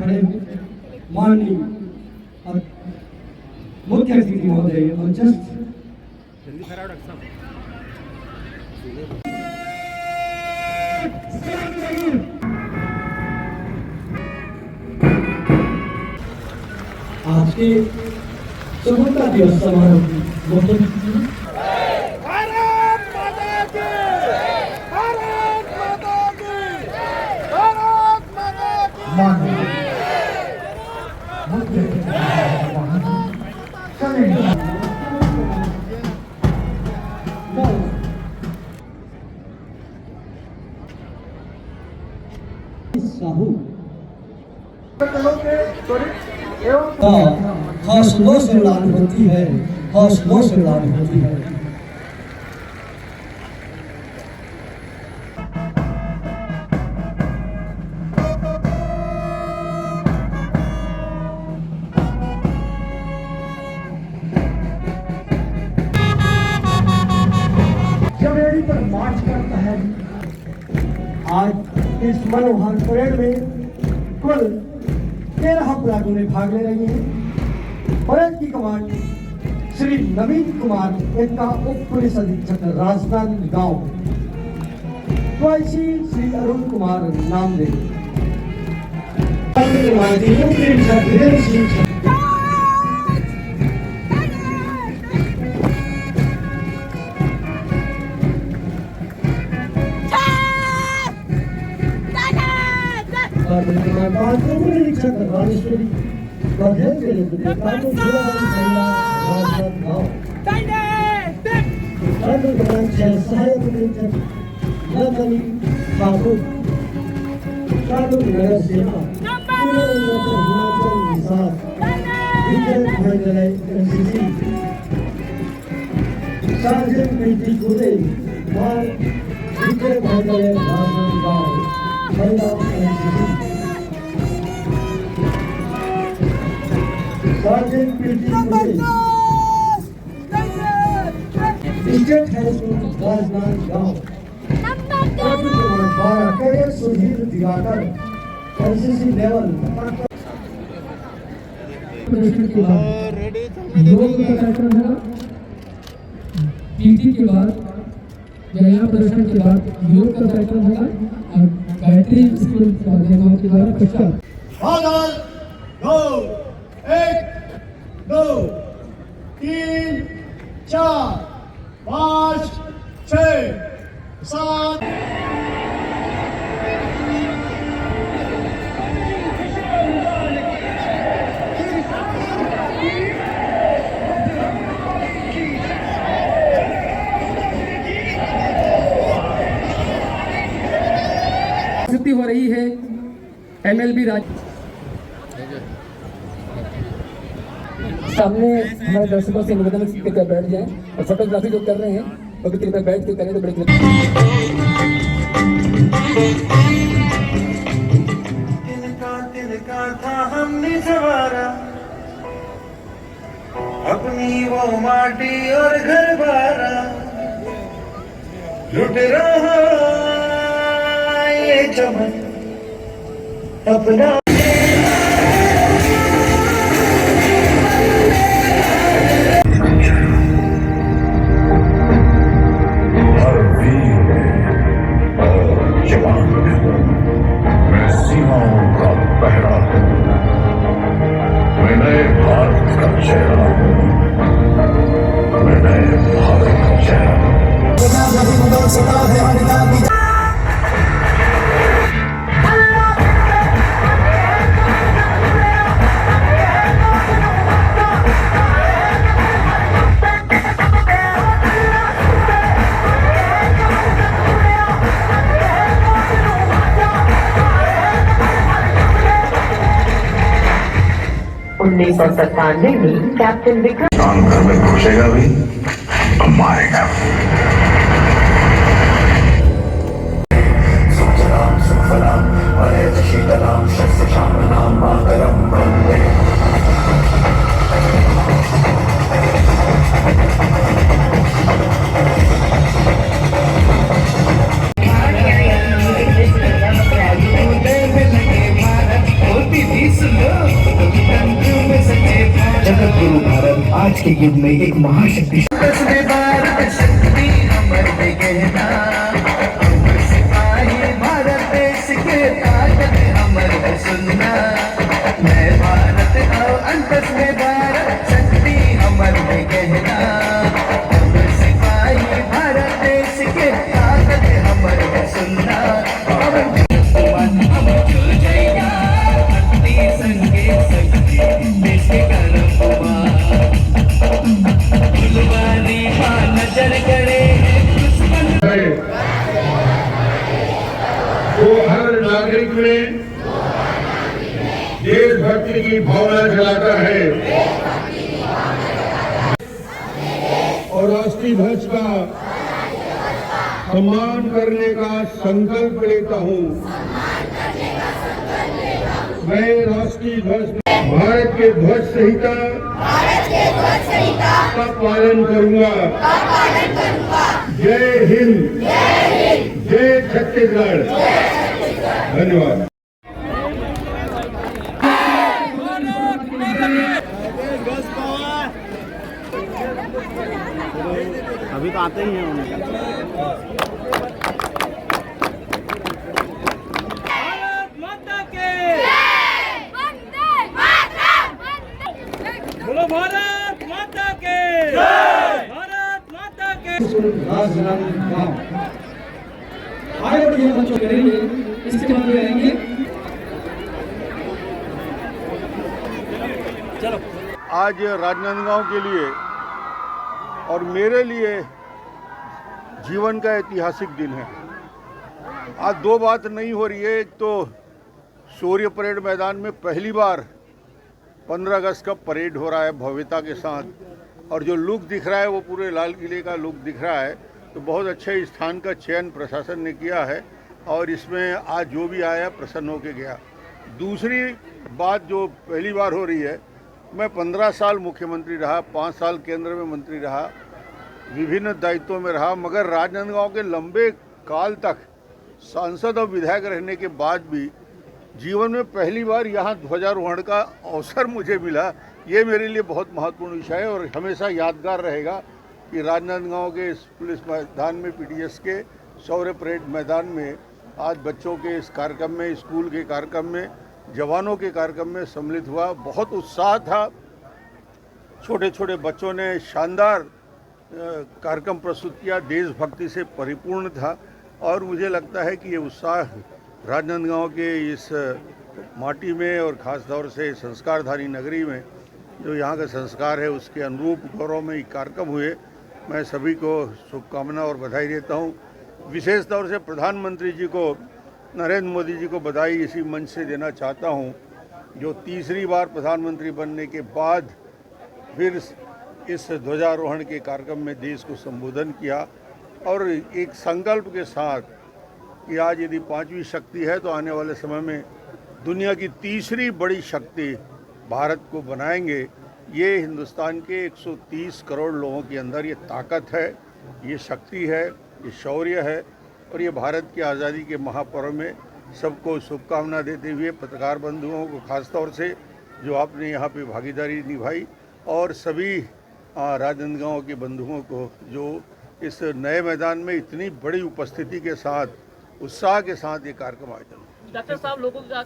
खड़े हुए माननीय मुख्य अतिथि महोदय मंचस्थ आज के स्वतंत्रता दिवस समारोह की मुख्य अतिथि साहू हौसलों से उड़ान होती है, हौसलों से उड़ान होती है। जवेरी पर मार्च करता है। आज इस मनोहर परेड में कुल 13 परागों ने भाग ले रही हैं। परेड की कमांड श्री नवीन कुमार इनका उप पुलिस अधीक्षक राजधानी गांव, श्री अरुण कुमार नामदेव, पीटी के बाद व्यायाम प्रदर्शन के बाद योग का कार्यक्रम होगा और गायत्री स्कूल माध्यमों के द्वारा पश्चात 1 2 3 4 5 6 7 हो रही है। MLB सामने हमारे दर्शकों से निवेदन करके बैठ जाएं और फोटोग्राफी जो कर रहे हैं वो भी कृपया बैठ के करें तो बड़े तिनका था हमने सवारा अपनी वो माटी और घर बारा लुट रहा चमन अपना हर वीर और जवान मैं सीमाओं का पहरा हूं, मैं नए भारत का चेहरा हूं, मैं नए भारत का चेहरा हूं। उन्नीस सौ 97 में कैप्टन विक्रम घर में घुसेगा भी तो मारेगा। के युग में एक महाशक्ति वो हर नागरिक में देशभक्ति की भावना जगाता है और राष्ट्रीय ध्वज का सम्मान करने का संकल्प लेता हूँ। मैं राष्ट्रीय ध्वज भारत के ध्वज संहिता का पालन करूंगा। जय हिंद, जय छत्तीसगढ़। धन्यवाद। अभी तो आते ही हैं उनके। भारत माता के बोलो, भारत माता के, भारत माता के। आगे बढ़िए बच्चों करेंगे, इसके बाद रहेंगे। आज राजनांदगांव के लिए और मेरे लिए जीवन का ऐतिहासिक दिन है। आज दो बात नहीं हो रही है। एक तो शौर्य परेड मैदान में पहली बार 15 अगस्त का परेड हो रहा है भव्यता के साथ, और जो लुक दिख रहा है वो पूरे लाल किले का लुक दिख रहा है। तो बहुत अच्छे स्थान का चयन प्रशासन ने किया है और इसमें आज जो भी आया प्रसन्न होकर गया। दूसरी बात जो पहली बार हो रही है, मैं 15 साल मुख्यमंत्री रहा, 5 साल केंद्र में मंत्री रहा, विभिन्न दायित्वों में रहा, मगर राजनांदगांव के लंबे काल तक सांसद और विधायक रहने के बाद भी जीवन में पहली बार यहाँ ध्वजारोहण का अवसर मुझे मिला। ये मेरे लिए बहुत महत्वपूर्ण विषय है और हमेशा यादगार रहेगा कि राजनांदगांव के इस पुलिस मैदान में, पीटीएस के शौर्य परेड मैदान में आज बच्चों के इस कार्यक्रम में, स्कूल के कार्यक्रम में, जवानों के कार्यक्रम में सम्मिलित हुआ। बहुत उत्साह था। छोटे छोटे बच्चों ने शानदार कार्यक्रम प्रस्तुत किया, देशभक्ति से परिपूर्ण था और मुझे लगता है कि ये उत्साह राजनांदगांव के इस माटी में और ख़ास तौर से संस्कारधारी नगरी में जो यहाँ का संस्कार है उसके अनुरूप गौरव में ये कार्यक्रम हुए। मैं सभी को शुभकामना और बधाई देता हूँ। विशेष तौर से प्रधानमंत्री जी को, नरेंद्र मोदी जी को बधाई इसी मंच से देना चाहता हूँ, जो तीसरी बार प्रधानमंत्री बनने के बाद फिर इस ध्वजारोहण के कार्यक्रम में देश को संबोधन किया और एक संकल्प के साथ कि आज यदि 5वीं शक्ति है तो आने वाले समय में दुनिया की तीसरी बड़ी शक्ति भारत को बनाएंगे। ये हिंदुस्तान के 130 करोड़ लोगों के अंदर ये ताकत है, ये शक्ति है, ये शौर्य है और ये भारत की आज़ादी के महापर्व में सबको शुभकामना देते हुए पत्रकार बंधुओं को खास तौर से जो आपने यहाँ पे भागीदारी निभाई और सभी राजनांदगांव के बंधुओं को जो इस नए मैदान में इतनी बड़ी उपस्थिति के साथ, उत्साह के साथ ये कार्यक्रम आयोजन। डॉक्टर साहब, लोगों का